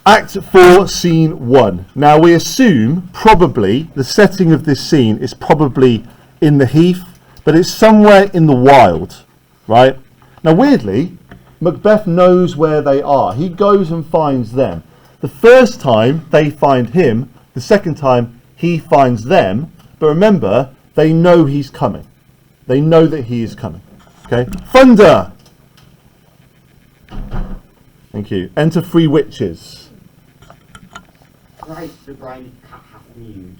Act 4, Scene 1. Now we assume probably the setting of this scene is probably in the heath, but it's somewhere in the wild, right? Now weirdly, Macbeth knows where they are. He goes and finds them. The first time they find him, the second time he finds them, but remember, they know he's coming. They know that he is coming. Okay? Thunder! Thank you. Enter 3 witches. Christ, the grimy cat hath mewed.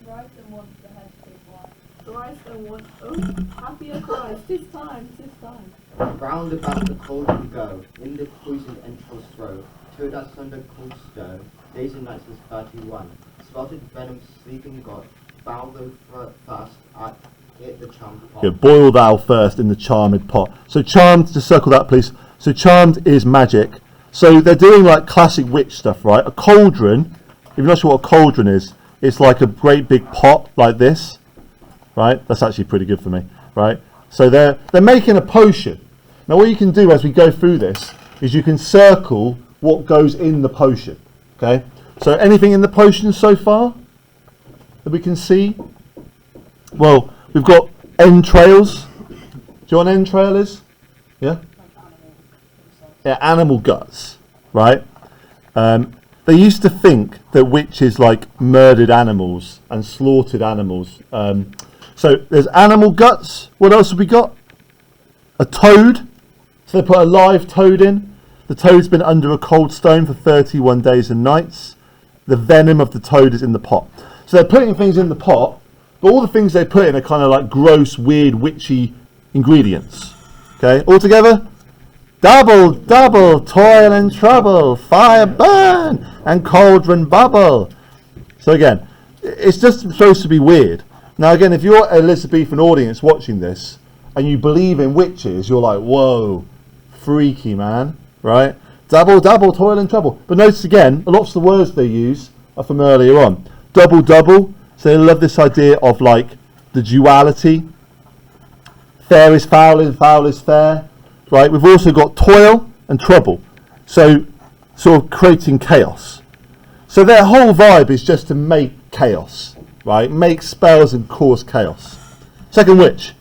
Thrice and once the head take wide. Thrice and once, oh, happier Christ, 'tis time, 'tis time. Round about the cauldron go, in the poisoned entrails throw, till that thunder cold stir, days and nights was 31. Spotted venom sleeping God, bow though fast at it the charmed pot. Yeah, boil thou first in the charmed pot. So charmed, just circle that please. So charmed is magic. So they're doing like classic witch stuff, right? A cauldron, if you're not sure what a cauldron is, it's like a great big pot like this, right? That's actually pretty good for me, right? So they're making a potion. Now what you can do as we go through this is you can circle what goes in the potion, okay? So anything in the potion so far that we can see? Well, we've got entrails. Do you know what an entrail is? Yeah? Yeah, animal guts, right? They used to think that witches like murdered animals and slaughtered animals. So there's animal guts. What else have we got? A toad. So they put a live toad in. The toad's been under a cold stone for 31 days and nights. The venom of the toad is in the pot. So they're putting things in the pot, but all the things they put in are kind of like gross, weird, witchy ingredients. Okay, all together? Double, double, toil and trouble, fire burn, and cauldron bubble. So again, it's just supposed to be weird. Now again, if you're an Elizabethan audience watching this, and you believe in witches, you're like, whoa, freaky man, right? Double, double, toil and trouble. But notice again, a lot of the words they use are from earlier on. Double, double, so they love this idea of like the duality. Fair is foul and foul is fair. Right, we've also got toil and trouble, so sort of creating chaos. So their whole vibe is just to make chaos, right? Make spells and cause chaos. Second witch.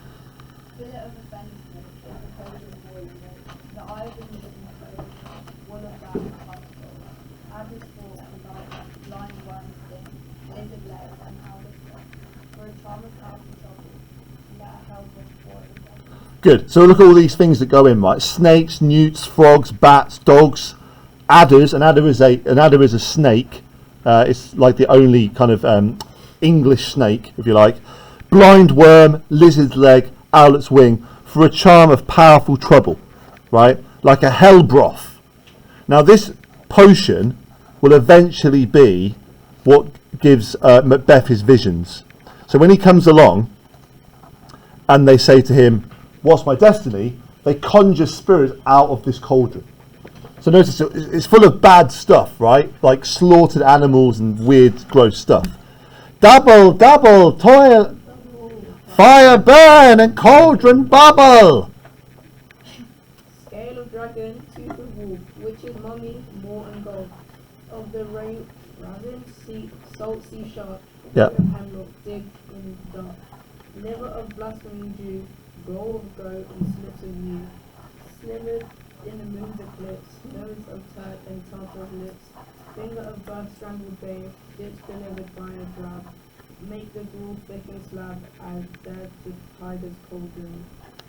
Good. So look at all these things that go in, right? Snakes, newts, frogs, bats, dogs, adders. An adder is a snake. It's like the only kind of English snake, if you like. Blind worm, lizard's leg, owlet's wing, for a charm of powerful trouble, right? Like a hell broth. Now this potion will eventually be what gives Macbeth his visions. So when he comes along and they say to him, what's my destiny? They conjure spirits out of this cauldron. So notice it's full of bad stuff, right? Like slaughtered animals and weird, gross stuff. Double, double, toil, fire burn, and cauldron bubble. Scale of dragon, tooth of wolf, witch's mummy, moor and gold. Of the raven, sea, salt sea shark, Yep. of hemlock, dig in the dark. Liver of blaspheming Jew, goal of goat and slips of yew, slivered in the moon's eclipse, nose of turd and tartar of lips, finger of bird strangled babe, dips delivered by a drab, make the gruel thick and slab as dead to tiger's cauldron,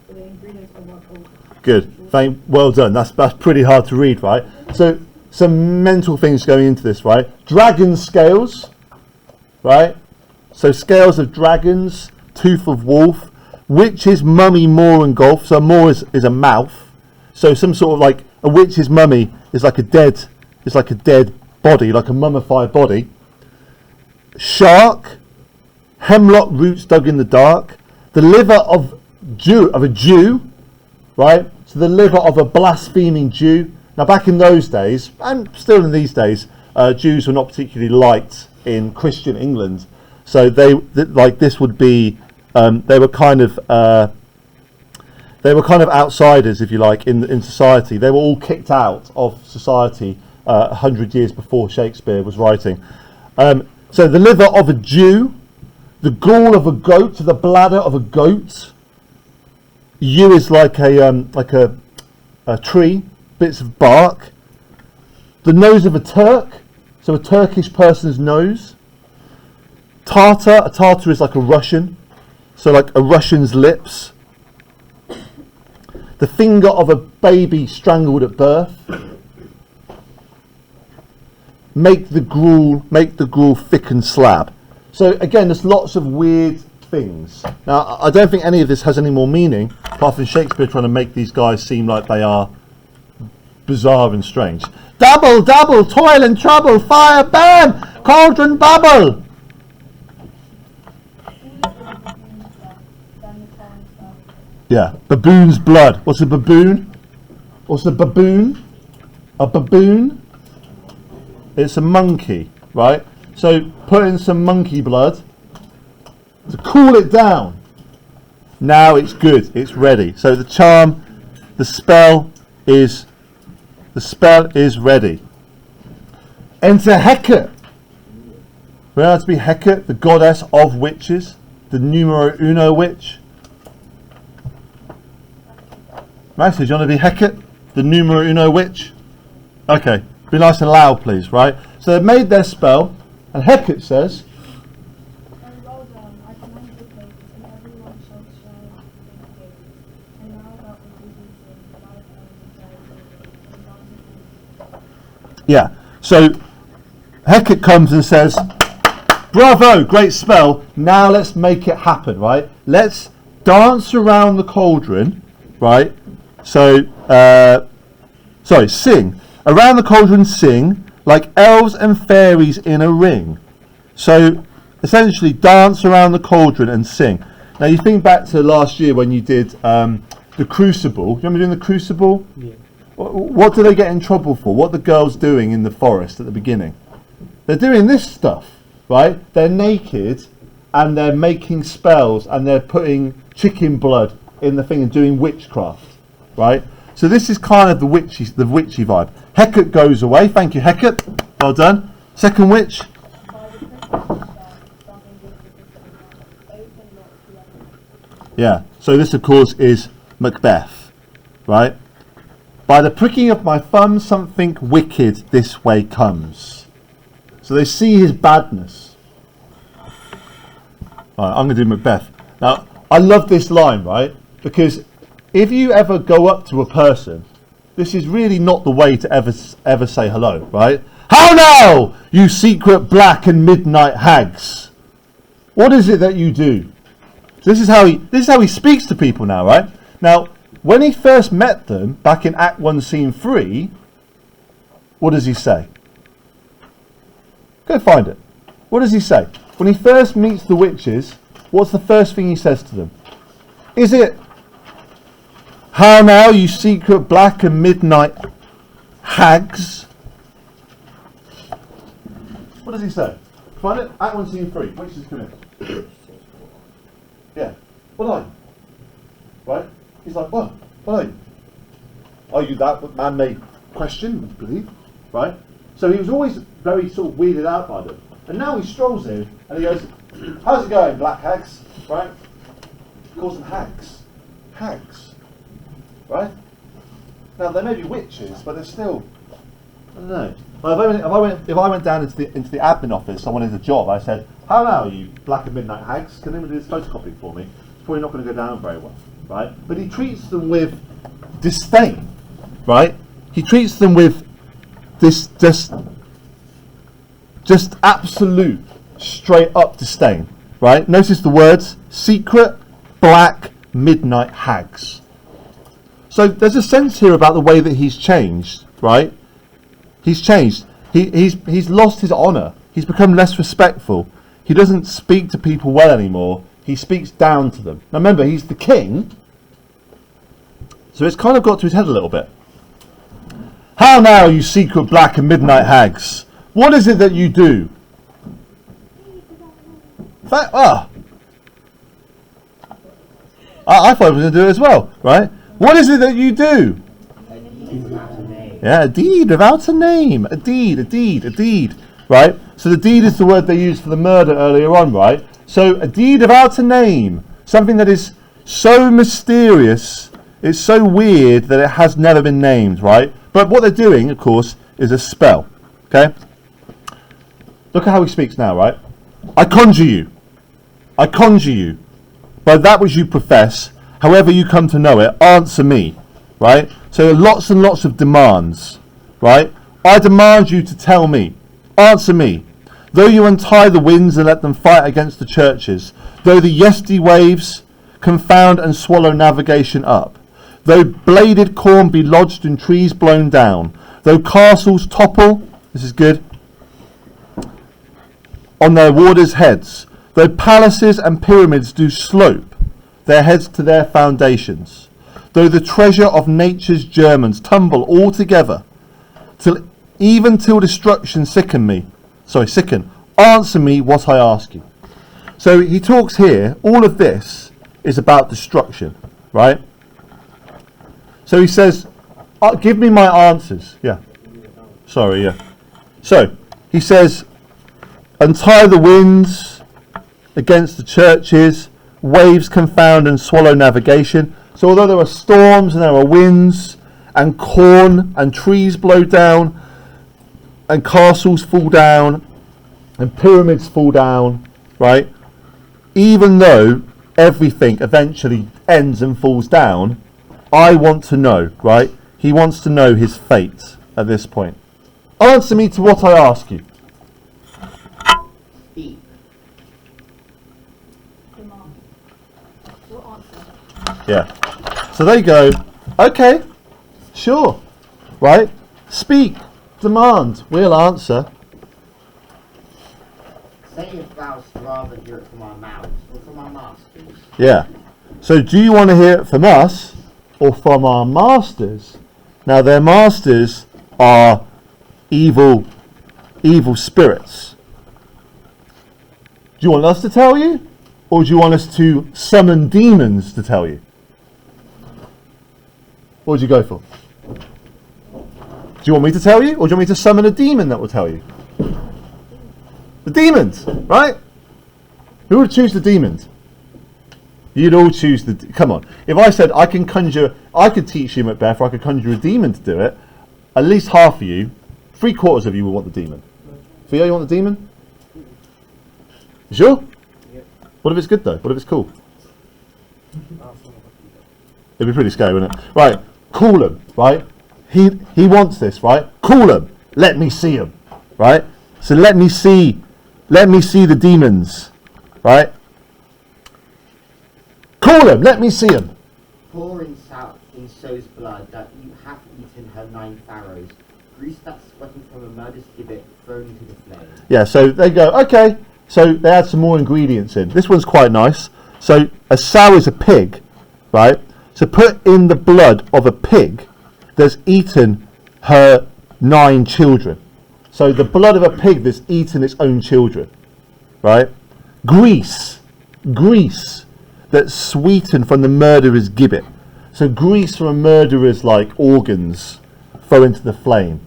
for the ingredients of our cauldron. Good, well done. That's pretty hard to read, right? So some mental things going into this, right? Dragon scales, right? So scales of dragons, tooth of wolf, witch's mummy, moor and golf. So moor is a mouth. So some sort of like a witch's mummy is like a dead body, like a mummified body. Shark, hemlock roots dug in the dark, the liver of a Jew, right? So the liver of a blaspheming Jew. Now back in those days, and still in these days, Jews were not particularly liked in Christian England. So this would be. They were kind of, They were kind of outsiders, if you like, in society. They were all kicked out of society 100 years before Shakespeare was writing. So the liver of a Jew, the gall of a goat, the bladder of a goat. Yew is like a tree, bits of bark. The nose of a Turk, so a Turkish person's nose. Tartar, a Tartar is like a Russian, so like a Russian's lips. The finger of a baby strangled at birth. Make the gruel thick and slab. So again, there's lots of weird things. Now, I don't think any of this has any more meaning, apart from Shakespeare trying to make these guys seem like they are bizarre and strange. Double, double, toil and trouble, fire burn, cauldron bubble. Yeah, baboon's blood. What's a baboon? What's a baboon? A baboon? It's a monkey, right? So put in some monkey blood to cool it down. Now it's good. It's ready. So the charm, the spell is ready. Enter Hecate. We are to be Hecate, the goddess of witches, the numero uno witch. Max, do you want to be Hecate, the numero uno witch? Okay, be nice and loud, please, right? So they've made their spell, and Hecate says, And well done, I command the coast, and everyone shall shine in the gates. And now that was easy, but I found the yeah. So Hecate comes and says, bravo, great spell. Now let's make it happen, right? Let's dance around the cauldron, right? So, sing. Around the cauldron sing, like elves and fairies in a ring. So, essentially, dance around the cauldron and sing. Now, you think back to last year when you did the Crucible. You remember doing the Crucible? Yeah. What do they get in trouble for? What are the girls doing in the forest at the beginning? They're doing this stuff, right? They're naked and they're making spells and they're putting chicken blood in the thing and doing witchcraft, right? So this is kind of the witchy vibe. Hecate goes away. Thank you, Hecate. Well done. Second witch. Yeah. So this, of course, is Macbeth, right? By the pricking of my thumb, something wicked this way comes. So they see his badness. Right, I'm going to do Macbeth. Now, I love this line, right? Because if you ever go up to a person, this is really not the way to ever say hello, right? How now, you secret black and midnight hags? What is it that you do? So this is how he speaks to people now, right? Now, when he first met them back in Act 1, Scene 3, what does he say? Go find it. What does he say? When he first meets the witches, what's the first thing he says to them? Is it, how now, you secret black and midnight hags? What does he say? Find it. Act 1, Scene 3. Witches come in. Yeah. What are you? Right? He's like, what? What are you? Are you that man-made question, I believe? Right? So he was always very sort of weirded out by them. And now he strolls in and he goes, how's it going, black hags? Right? He calls them hags. Hags. Right? Now, they may be witches, but they're still, I don't know. Well, if I went down into the admin office, I wanted a job, I said, how now, you black and midnight hags? Can anyone do this photocopying for me? It's probably not going to go down very well. Right? But he treats them with disdain, right? He treats them with this just absolute straight up disdain, right? Notice the words, secret, black, midnight hags. So there's a sense here about the way that he's changed, right? He's changed. He's lost his honour. He's become less respectful. He doesn't speak to people well anymore. He speaks down to them. Now remember, he's the king, so it's kind of got to his head a little bit. How now, you secret black and midnight hags? What is it that you do? I thought I was going to do it as well, right? What is it that you do? Yeah, a deed without a name. A deed, right? So the deed is the word they used for the murder earlier on, right? So a deed without a name, something that is so mysterious, it's so weird that it has never been named, right? But what they're doing, of course, is a spell, okay? Look at how he speaks now, right? I conjure you, by that which you profess, however you come to know it, answer me, right? So lots and lots of demands, right? I demand you to tell me, answer me. Though you untie the winds and let them fight against the churches, though the yeasty waves confound and swallow navigation up, though bladed corn be lodged in trees blown down, though castles topple, this is good, on their warders' heads, though palaces and pyramids do slope their heads to their foundations, though the treasure of nature's germans tumble all together, till destruction sicken, answer me what I ask you. So he talks here, all of this is about destruction, right? So he says, give me my answers. Yeah. Sorry, yeah. So he says, untie the winds against the churches, waves confound and swallow navigation. So although there are storms and there are winds and corn and trees blow down and castles fall down and pyramids fall down, right? Even though everything eventually ends and falls down, I want to know, right? He wants to know his fate at this point. Answer me to what I ask you. Speak. Demand. What answer? Yeah. So they go, okay, sure, right? Speak, demand, we'll answer. Say if thou rather hear it from our mouths or from our masters. Yeah. So do you want to hear it from us or from our masters? Now their masters are evil spirits. Do you want us to tell you? Or do you want us to summon demons to tell you? What would you go for? Do you want me to tell you? Or do you want me to summon a demon that will tell you? The demons, right? Who would choose the demons? You'd all choose the... Come on. If I said I could teach you Macbeth, or I could conjure a demon to do it, at least half of you, 3/4 of you will want the demon. Theo, you want the demon? You sure? Yep. What if it's good though? What if it's cool? It'd be pretty scary, wouldn't it? Right, call him, right? He wants this, right? Call him. Let me see him, right? So let me see the demons, right? Call him. Let me see him. Pour in salt in so's blood that you have eaten her 9 pharaohs. Grease that sweating from a murder's gibbet thrown into the flame. Yeah, so they go, okay. So they add some more ingredients in. This one's quite nice. So a sow is a pig, right? So put in the blood of a pig that's eaten her 9 children. So the blood of a pig that's eaten its own children, right? Grease that's sweetened from the murderer's gibbet. So grease from a murderer's like organs throw into the flame.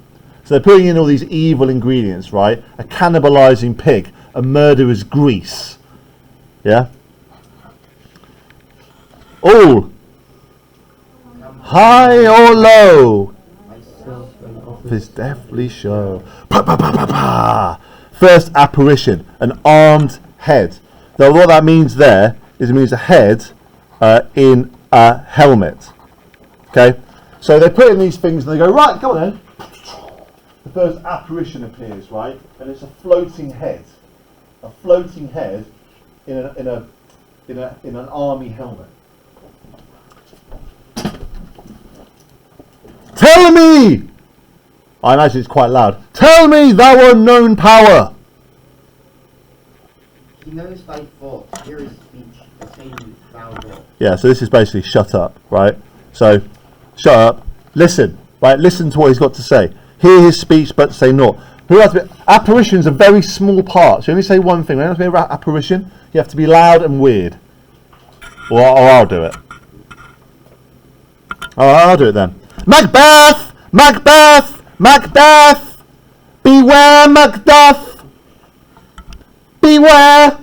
So they're putting in all these evil ingredients, right? A cannibalizing pig, a murderer's grease. Yeah? All, high or low, this deathly show. Pa, pa, pa, pa, pa. First apparition, an armed head. Now what that means there is it means a head in a helmet. Okay? So they put in these things and they go, right, come on then. The first apparition appears, right? And it's a floating head. A floating head in an army helmet. Tell me! I imagine it's quite loud. Tell me, thou unknown power! He knows thy thoughts, hear his speech, the same thou not. Yeah, so this is basically shut up, right? So, shut up, listen, right? Listen to what he's got to say. Hear his speech, but say naught. Apparition's a very small part. So you only say one thing. When you have to be an apparition, you have to be loud and weird. Or I'll do it. Alright, I'll do it then. Macbeth! Macbeth! Macbeth! Beware, Macduff! Beware!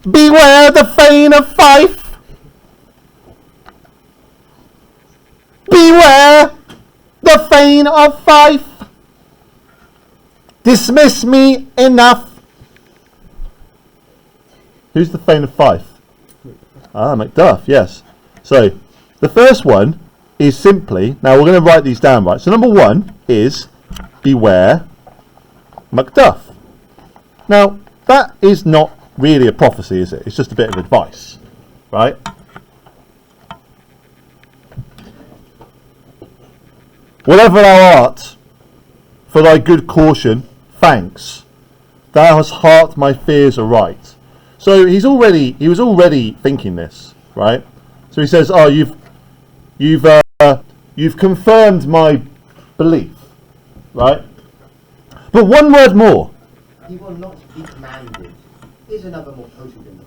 Beware the Thane of Fife! Beware the Thane of Fife! Dismiss me, enough! Who's the Thane of Fife? Ah, Macduff, yes. So, the first one is simply, now we're going to write these down, right? So number one is, beware Macduff. Now, that is not really a prophecy, is it? It's just a bit of advice, right? Whatever thou art, for thy good caution, thanks. Thou hast heart my fears aright. So he was already thinking this, right? So he says, "Oh, you've confirmed my belief, right?" But one word more. He will not be commanded. Here's another more potent than the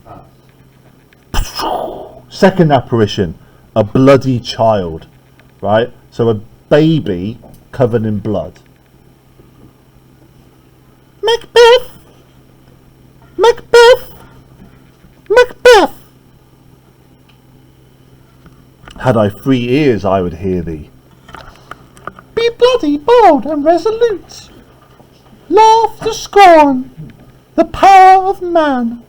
first. Second apparition, a bloody child, right? So a baby covered in blood. Macbeth! Macbeth! Macbeth! Had I 3 ears, I would hear thee. Be bloody, bold, and resolute. Laugh to scorn the power of man,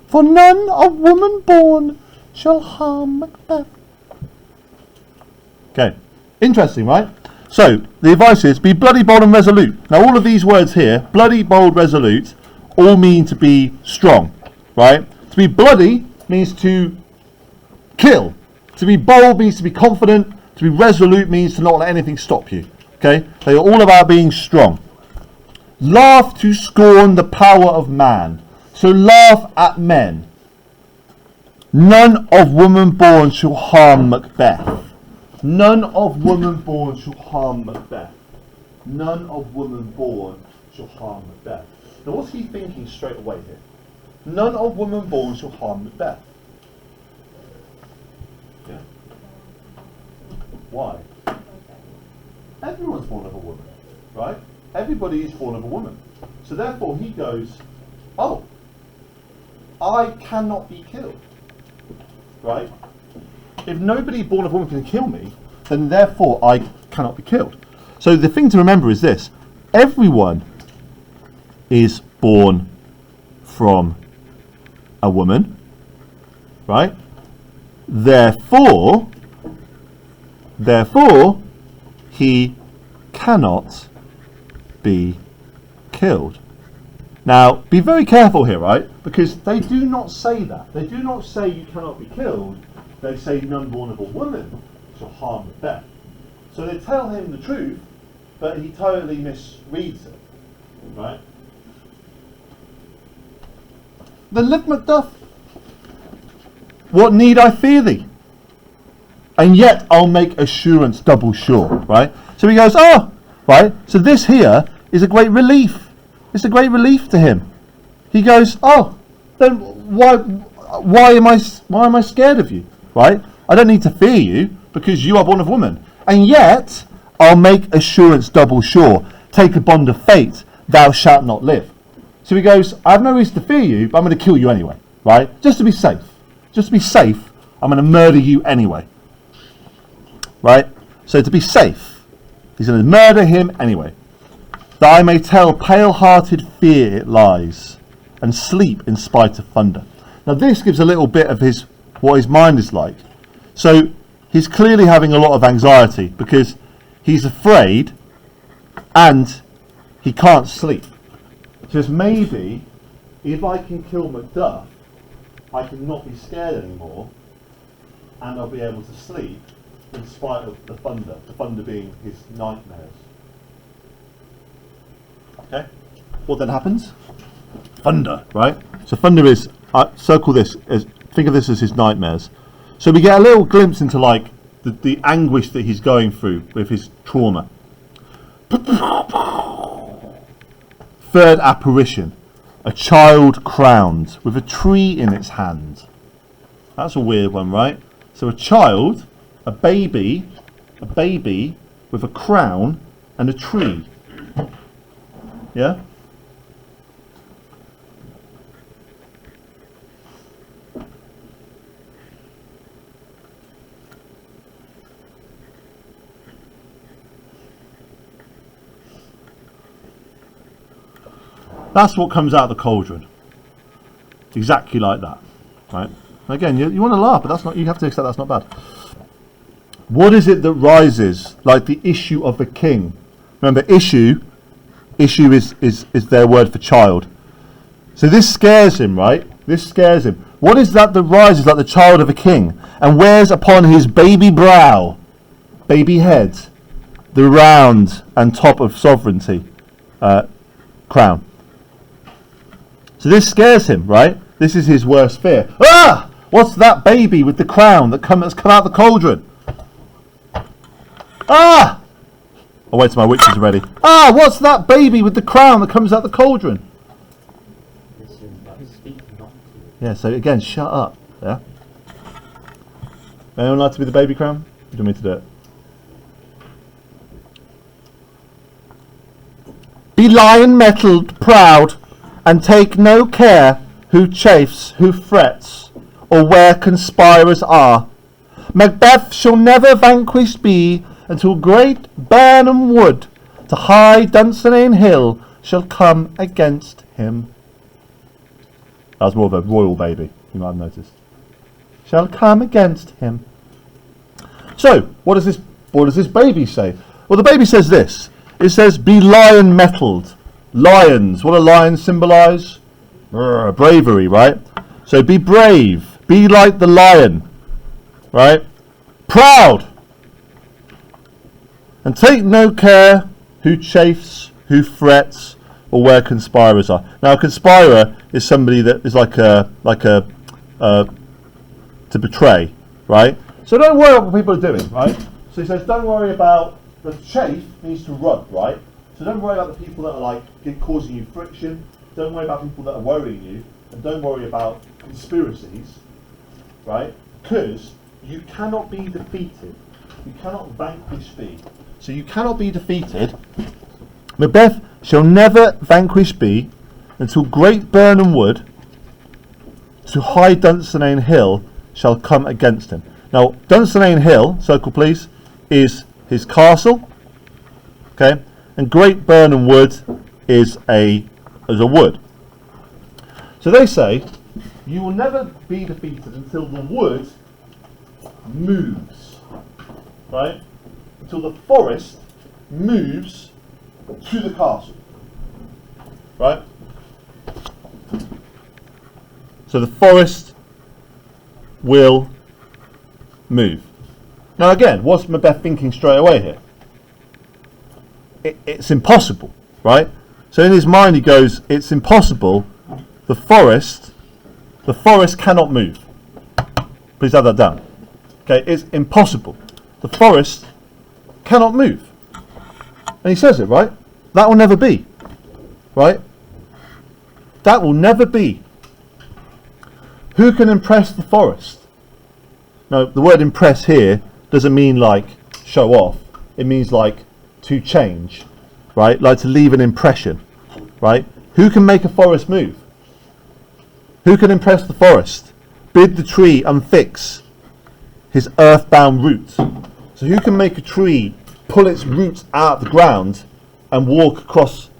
for none of woman born shall harm Macbeth. Okay, interesting, right? So, the advice is, be bloody, bold, and resolute. Now, all of these words here, bloody, bold, resolute, all mean to be strong, right? To be bloody means to kill. To be bold means to be confident. To be resolute means to not let anything stop you. Okay? They are all about being strong. Laugh to scorn the power of man. So laugh at men. None of woman born shall harm Macbeth. None of woman born shall harm Macbeth. None of woman born shall harm Macbeth. Now what's he thinking straight away here? None of woman born shall harm Macbeth. Yeah. Why? Everyone's born of a woman, right? Everybody is born of a woman. So therefore he goes, oh, I cannot be killed, right? If nobody born of a woman can kill me, then therefore I cannot be killed. So the thing to remember is this: everyone is born from a woman, right? Therefore, he cannot be killed. Now, be very careful here, right? Because they do not say that. They do not say you cannot be killed. They say none born of a woman shall harm Macbeth. So they tell him the truth, but he totally misreads it, right? Then live Macduff. What need I fear thee? And yet I'll make assurance double sure, right? So he goes, oh, right, so this here is a great relief. It's a great relief to him. He goes, oh, then why am I scared of you, right? I don't need to fear you because you are born of woman. And yet I'll make assurance double sure. Take a bond of fate, thou shalt not live. So he goes, I have no reason to fear you, but I'm going to kill you anyway, right? Just to be safe. Just to be safe, I'm going to murder you anyway. Right? So to be safe, he's going to murder him anyway. That I may tell pale-hearted fear it lies, and sleep in spite of thunder. Now this gives a little bit of what his mind is like. So he's clearly having a lot of anxiety because he's afraid and he can't sleep. Just maybe if I can kill Macduff, I can not be scared anymore, and I'll be able to sleep in spite of the thunder being his nightmares. Okay? What then happens? Thunder, right? So thunder is, circle this, think of this as his nightmares. So we get a little glimpse into like the anguish that he's going through with his trauma. Third apparition, a child crowned with a tree in its hand. That's a weird one, right? So a child a baby with a crown and a tree. Yeah? That's what comes out of the cauldron. Exactly like that. Right? Again, you want to laugh, but that's not. You have to accept that's not bad. What is it that rises like the issue of the king? Remember, issue is their word for child. So this scares him, right? This scares him. What is that rises like the child of a king and wears upon his baby brow, baby head, the round and top of sovereignty crown? So this scares him, right? This is his worst fear. Ah! What's that baby with the crown that's come out of the cauldron? Ah! I'll wait till my witches are ready. Ah! What's that baby with the crown that comes out the cauldron? Yeah, so again, shut up. Yeah? Anyone like to be the baby crown? You don't mean to do it. Be lion-mettled, proud, and take no care who chafes, who frets, or where conspirers are. Macbeth shall never vanquished be, until great Birnam Wood to high Dunsinane Hill shall come against him. That was more of a royal baby, you might have noticed. Shall come against him. So, what does this baby say? Well, the baby says this. It says, be lion-mettled. Lions. What do lions symbolise? Bravery, right? So be brave. Be like the lion. Right? Proud. And take no care who chafes, who frets, or where conspirers are. Now, a conspirer is somebody that is like a to betray, right? So don't worry about what people are doing, right? So he says, don't worry about the chafe needs to run, right? So don't worry about the people that are like causing you friction. Don't worry about people that are worrying you, and don't worry about conspiracies, right? Because you cannot be defeated. You cannot vanquish be. So you cannot be defeated. Macbeth shall never vanquish be until great Birnam Wood to high Dunsinane Hill shall come against him. Now, Dunsinane Hill, circle please, is his castle. Okay, and Great Birnam Wood is a wood. So they say you will never be defeated until the wood moves, right? Until the forest moves to the castle, right? So the forest will move. Now again, what's Macbeth thinking straight away here? It's impossible, right? So in his mind he goes, it's impossible. The forest cannot move. Please have that down. Okay, it's impossible. The forest cannot move. And he says it, right? That will never be. Right? That will never be. Who can impress the forest? Now, the word impress here doesn't mean like show off. It means like to change, right? Like to leave an impression, right? Who can make a forest move? Who can impress the forest? Bid the tree unfix his earthbound roots. So who can make a tree pull its roots out of the ground and walk across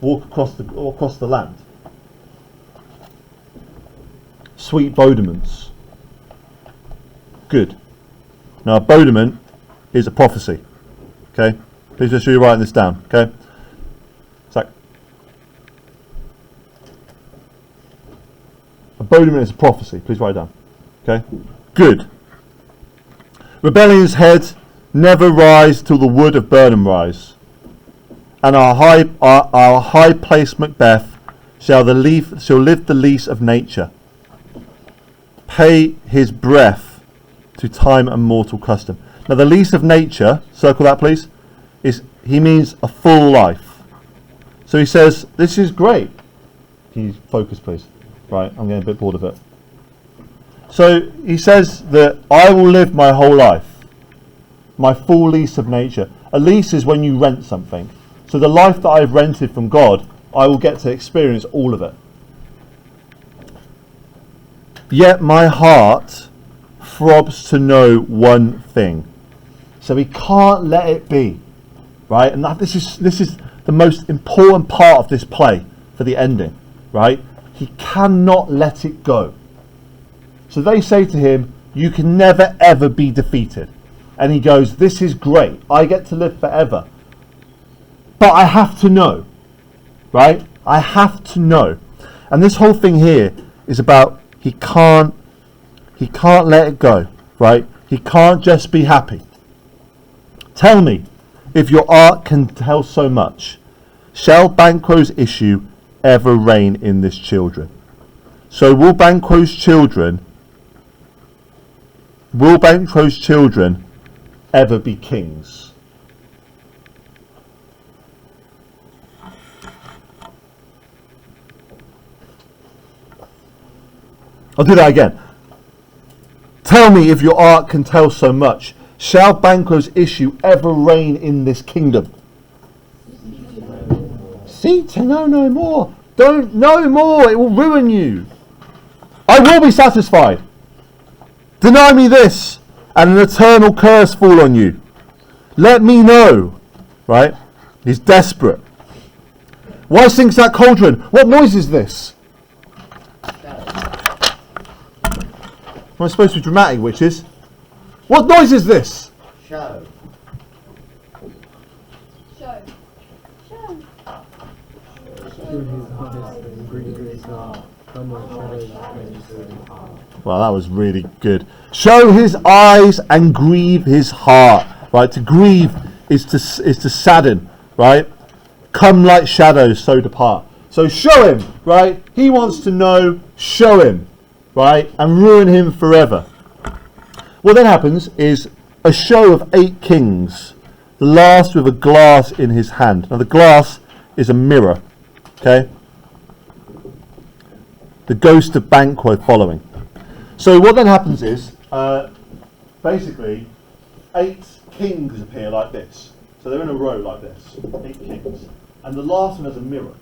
the land? Sweet bodements. Good. Now, a bodement is a prophecy. Okay? Please make sure you're writing this down. Okay? So, a bodement is a prophecy. Please write it down. Okay? Good. Rebellion's head never rise till the wood of Birnam rise, and our high placed Macbeth shall live the lease of nature, pay his breath to time and mortal custom. Now the lease of nature, circle that please, he means a full life. So he says, this is great. Can you focus please? Right, I'm getting a bit bored of it. So he says that I will live my whole life, my full lease of nature. A lease is when you rent something. So the life that I've rented from God, I will get to experience all of it. Yet my heart throbs to know one thing. So he can't let it be, right? And this is the most important part of this play for the ending, right? He cannot let it go. So they say to him, you can never ever be defeated. And he goes, this is great. I get to live forever. But I have to know, right? I have to know. And this whole thing here is about he can't let it go, right? He can't just be happy. Tell me, if your art can tell so much, shall Banquo's issue ever reign in this children? So will Banquo's children ever be kings? I'll do that again. Tell me, if your art can tell so much, shall Banquo's issue ever reign in this kingdom? See to know no more. Don't know more, it will ruin you. I will be satisfied. Deny me this, and an eternal curse fall on you. Let me know. Right? He's desperate. Why sinks that cauldron? What noise is this? Am I supposed to be dramatic, witches? What noise is this? Show. Show. Show. Well, that was really good. Show his eyes and grieve his heart. Right? To grieve is to sadden. Right? Come like shadows, so depart. So show him. Right? He wants to know. Show him. Right? And ruin him forever. What then happens is a show of 8 kings, the last with a glass in his hand. Now the glass is a mirror. Okay? The ghost of Banquo following. So what then happens is, basically, 8 kings appear like this. So they're in a row like this, 8 kings. And the last one has a mirror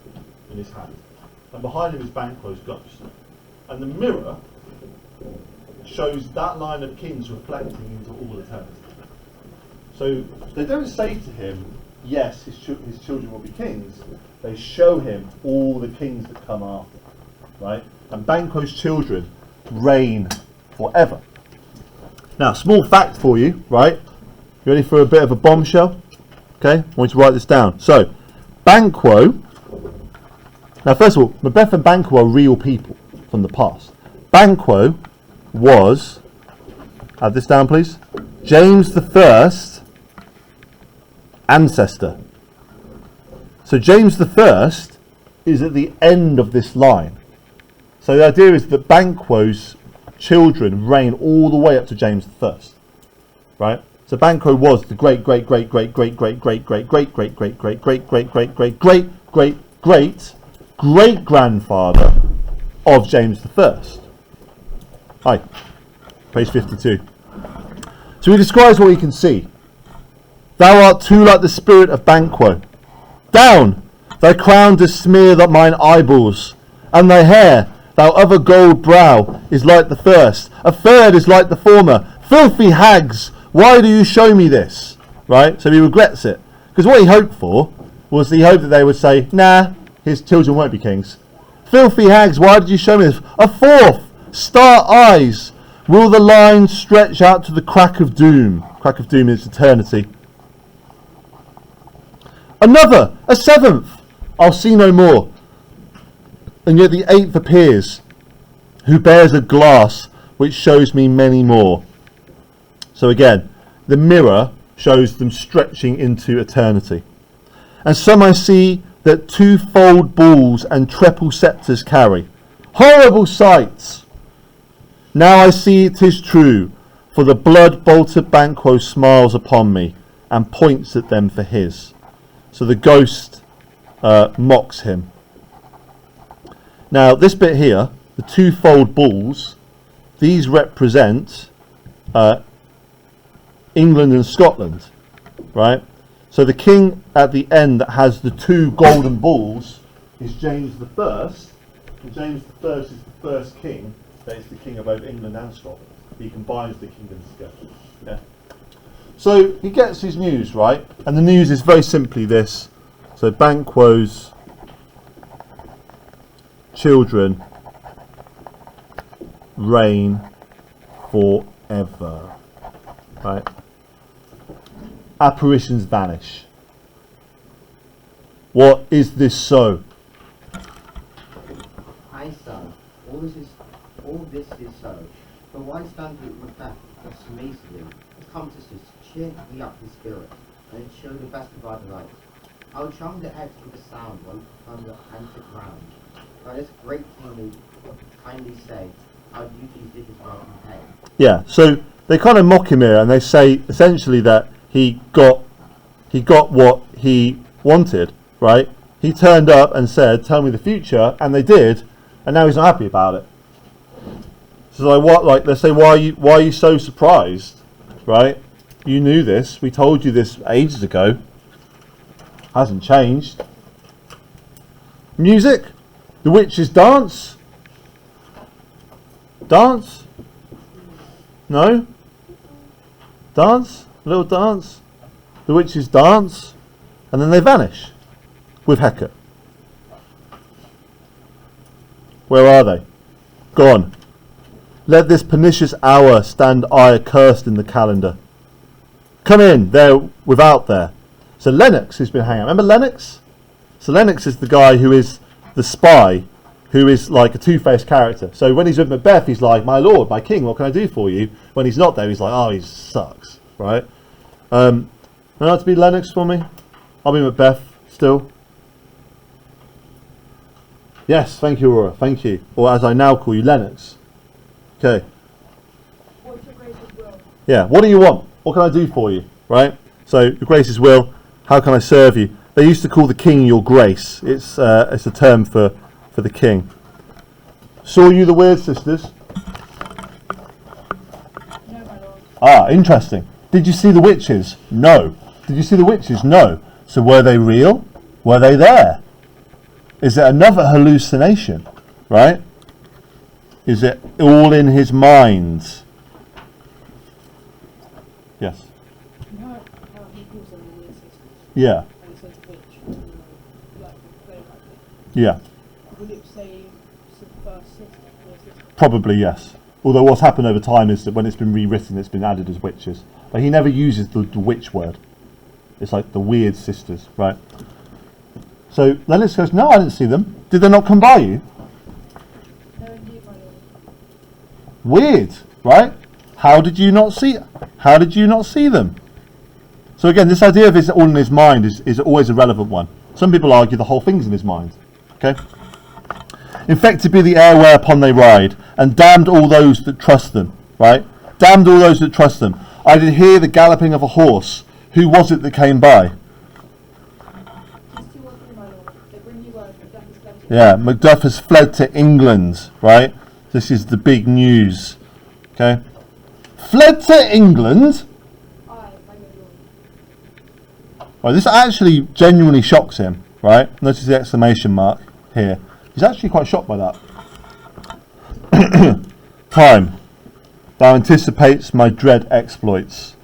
in his hand. And behind him is Banquo's ghost. And the mirror shows that line of kings reflecting into all eternity. So they don't say to him, yes, his children will be kings. They show him all the kings that come after. Right? And Banquo's children reign forever. Now, small fact for you, right? You ready for a bit of a bombshell? Okay, I want you to write this down. So, Banquo. Now, first of all, Macbeth and Banquo are real people from the past. Banquo was, have this down please, James I ancestor. So James I is at the end of this line. So the idea is that Banquo's children reign all the way up to James I. Right? So Banquo was the great grandfather of James I. Hi, page 52. So he describes what he can see. Thou art too like the spirit of Banquo. Down! Thy crown does smear mine eyeballs, and thy hair, thou other gold brow, is like the first. A third is like the former. Filthy hags, why do you show me this? Right? So he regrets it. Because what he hoped for was he hoped that they would say, nah, his children won't be kings. Filthy hags, why did you show me this? A fourth! Star eyes! Will the line stretch out to the crack of doom? Crack of doom is eternity. Another! A seventh! I'll see no more. And yet the 8th appears, who bears a glass which shows me many more. So again, the mirror shows them stretching into eternity. And some I see that 2-fold bulls and triple sceptres carry. Horrible sights! Now I see it is true, for the blood-bolted Banquo smiles upon me and points at them for his. So the ghost mocks him. Now this bit here, the 2-fold bulls, these represent England and Scotland, right? So the king at the end that has the 2 golden balls is James the First, and James the First is the first king that is the king of both England and Scotland. He combines the kingdoms together. Yeah. So he gets his news, right? And the news is very simply this. So Banquo's children reign forever. Right? Apparitions vanish. What is this so? Aye, son, all this is so. But why stand with Macbeth thus amazingly? It comes to us, cheer me up his spirit, and show the best of our delight. I'll charm the edge with a sound while from the antic round. By this great king kindly say, our duties did his welcome pay. Yeah, so they kind of mock him here, and they say essentially that he got what he wanted, right? He turned up and said, "Tell me the future," and they did, and now he's not happy about it. So like what? Like they say, why are you so surprised, right? You knew this. We told you this ages ago. Hasn't changed. Music, the witches dance. Dance? No? Dance? A little dance? The witches dance, and then they vanish with Hecate. Where are they? Gone. Let this pernicious hour stand I accursed in the calendar. Come in, there without there. So Lennox has been hanging out. Remember Lennox? So Lennox is the guy who is the spy, who is like a two-faced character. So when he's with Macbeth, he's like, "My lord, my king, what can I do for you?" When he's not there, he's like, "Oh, he sucks," right? Would you like to be Lennox for me? I'll be Macbeth still. Yes, thank you, Aurora, thank you. Or as I now call you, Lennox. Okay. What's your grace's will? Yeah, what do you want? What can I do for you? Right? So, Your Grace's will, how can I serve you? They used to call the king your grace. It's a term for the king. Saw you the Weird Sisters? No, my lord. Ah, interesting. Did you see the witches? No. Did you see the witches? No. So were they real? Were they there? Is it another hallucination? Right? Is it all in his mind? Yes. You know how he calls them the weird sisters? Yeah. And he says which, like play like it. Yeah. Would it say first sister or sister? Probably yes. Although what's happened over time is that when it's been rewritten, it's been added as witches. But he never uses the witch word. It's like the weird sisters, right? So Lennox goes, "No, I didn't see them. Did they not come by you?" No, indeed, my lord. Weird, right? How did you not see them? So again, this idea of it's all in his mind is always a relevant one. Some people argue the whole thing's in his mind. Okay? Infected be the air whereupon they ride, and damned all those that trust them. Right? Damned all those that trust them. I did hear the galloping of a horse. Who was it that came by? These two are through, my lord. They bring you word that Macbeth is fled to Yeah, Macduff has fled to England. Right? This is the big news. Okay? Fled to England? Aye, my good lord. Right, this actually genuinely shocks him, right? Notice the exclamation mark here. He's actually quite shocked by that. Time. Thou anticipatest my dread exploits.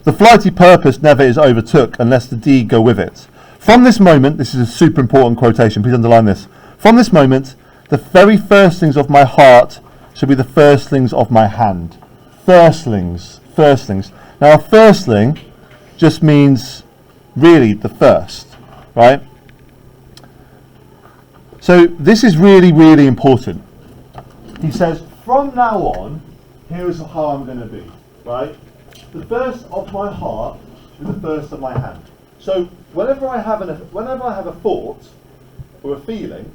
The flighty purpose never is overtook unless the deed go with it. From this moment, this is a super important quotation, please underline this. From this moment, the very firstlings of my heart shall be the firstlings of my hand. Firstlings. Now a firstling just means really the first, right? So this is really, really important. He says, from now on, here is how I'm going to be, right? The first of my heart is the first of my hand. So whenever I have a thought or a feeling,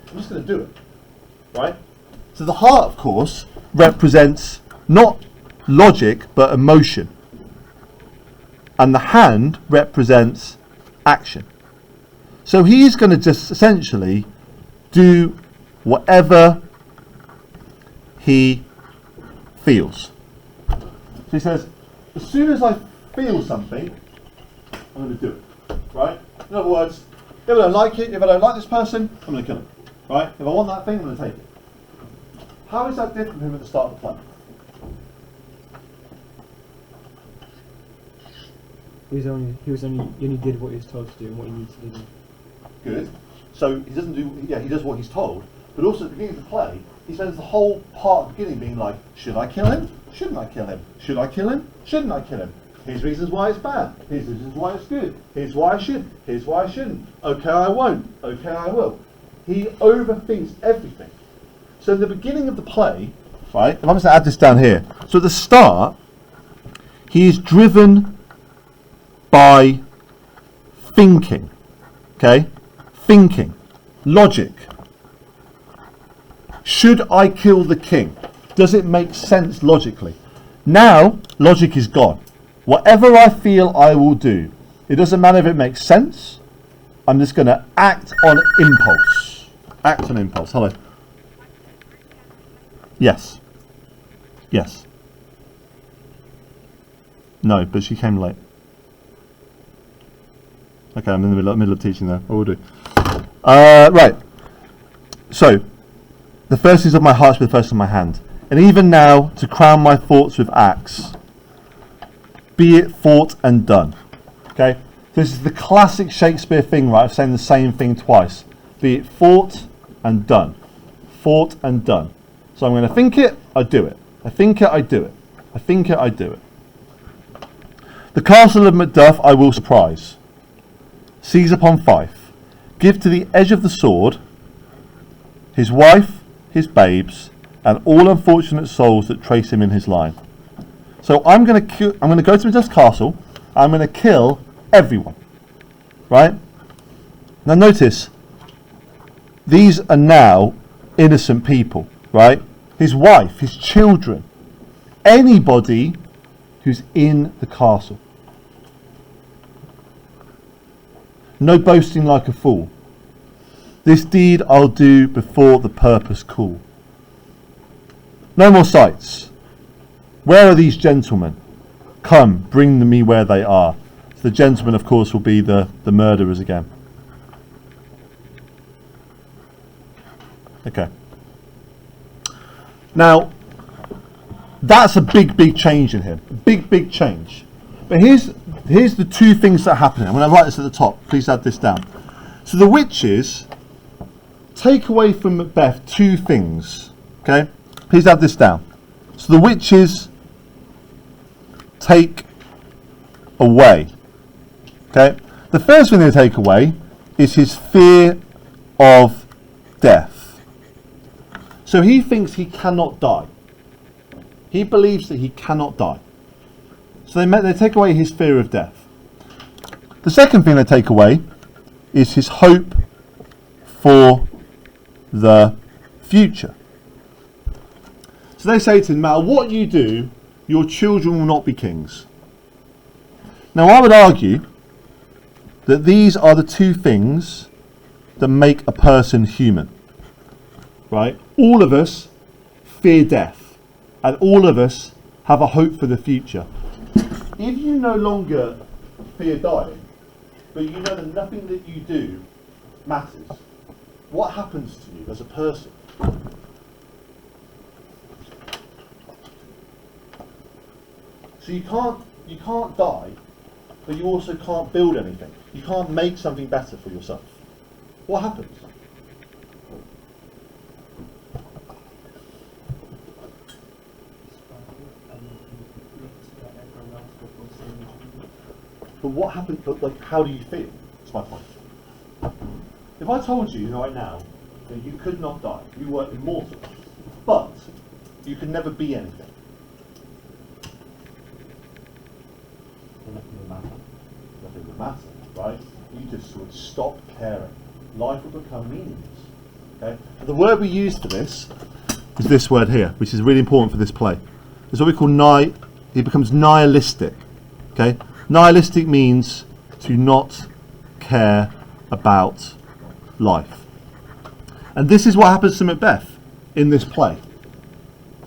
I'm just going to do it, right? So the heart, of course, represents not logic but emotion, and the hand represents action. So he's going to just essentially do whatever he feels. So he says, as soon as I feel something, I'm going to do it. Right? In other words, if I don't like it, if I don't like this person, I'm going to kill him. Right? If I want that thing, I'm going to take it. How is that different from him at the start of the play? He only did what he was told to do and what he needed to do. Good. So he doesn't do, he does what he's told, but also at the beginning of the play, he spends the whole part of the beginning being like, should I kill him? Shouldn't I kill him? Should I kill him? Shouldn't I kill him? Here's reasons why it's bad. Here's reasons why it's good. Here's why I should. Here's why I shouldn't. Okay, I won't. Okay, I will. He overthinks everything. So in the beginning of the play, right, if I'm just going to add this down here. So at the start, he is driven by thinking. Okay? Thinking. Logic. Should I kill the king? Does it make sense logically? Now, logic is gone. Whatever I feel, I will do. It doesn't matter if it makes sense. I'm just going to act on impulse. Act on impulse. Hello. Yes. Yes. No, but she came late. Okay, I'm in the middle of teaching there. I will do. Right. So, the first is of my heart with the first of my hand. And even now, to crown my thoughts with acts, be it fought and done. Okay? This is the classic Shakespeare thing, right, of saying the same thing twice. Be it fought and done. Fought and done. So I'm going to think it, I do it. I think it, I do it. I think it, I do it. The castle of Macbeth I will surprise. Seize upon Fife. Give to the edge of the sword his wife, his babes, and all unfortunate souls that trace him in his line. So I'm going to go to Macbeth's castle. I'm going to kill everyone. Right? Now notice, these are now innocent people. Right? His wife, his children, anybody who's in the castle. No boasting like a fool. This deed I'll do before the purpose cool. No more sights. Where are these gentlemen? Come, bring me where they are. So the gentlemen, of course, will be the murderers again. Okay. Now, that's a big change in him. Big change. But here's the two things that happen. I'm going to write this at the top. Please add this down. So the witches take away from Macbeth two things. Okay? Please add this down. So the witches take away. Okay? The first thing they take away is his fear of death. So he thinks he cannot die. He believes that he cannot die. So they take away his fear of death. The second thing they take away is his hope for the future. So they say to him, no matter what you do, your children will not be kings. Now I would argue that these are the two things that make a person human. Right? All of us fear death, and all of us have a hope for the future. If you no longer fear dying, but you know that nothing that you do matters, what happens to you as a person? So you can't die, but you also can't build anything. You can't make something better for yourself. What happens? But what happens, like, how do you feel? That's my point. If I told you right now that you could not die, you were immortal, but you could never be anything. Nothing would matter. Nothing would matter, right? You just would stop caring. Life would become meaningless. Okay? And the word we use for this is this word here, which is really important for this play. It's what we call he becomes nihilistic. Okay? Nihilistic means to not care about life. And this is what happens to Macbeth in this play.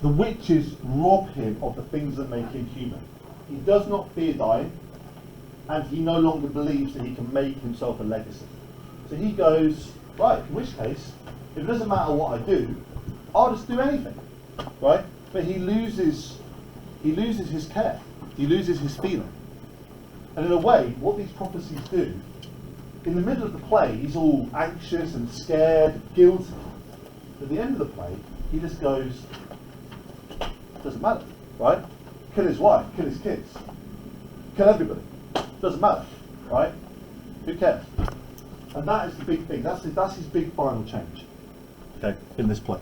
the witches rob him of the things that make him human. He does not fear dying, and he no longer believes that he can make himself a legacy. So he goes, right, in which case, if it doesn't matter what I do, I'll just do anything, right? But he loses his care, he loses his feeling. And in a way, what these prophecies do, in the middle of the play, he's all anxious and scared, guilty. At the end of the play, he just goes, doesn't matter, right? Kill his wife, kill his kids, kill everybody. Doesn't matter, right? Who cares? And that is the big thing. That's his big final change, okay, in this play.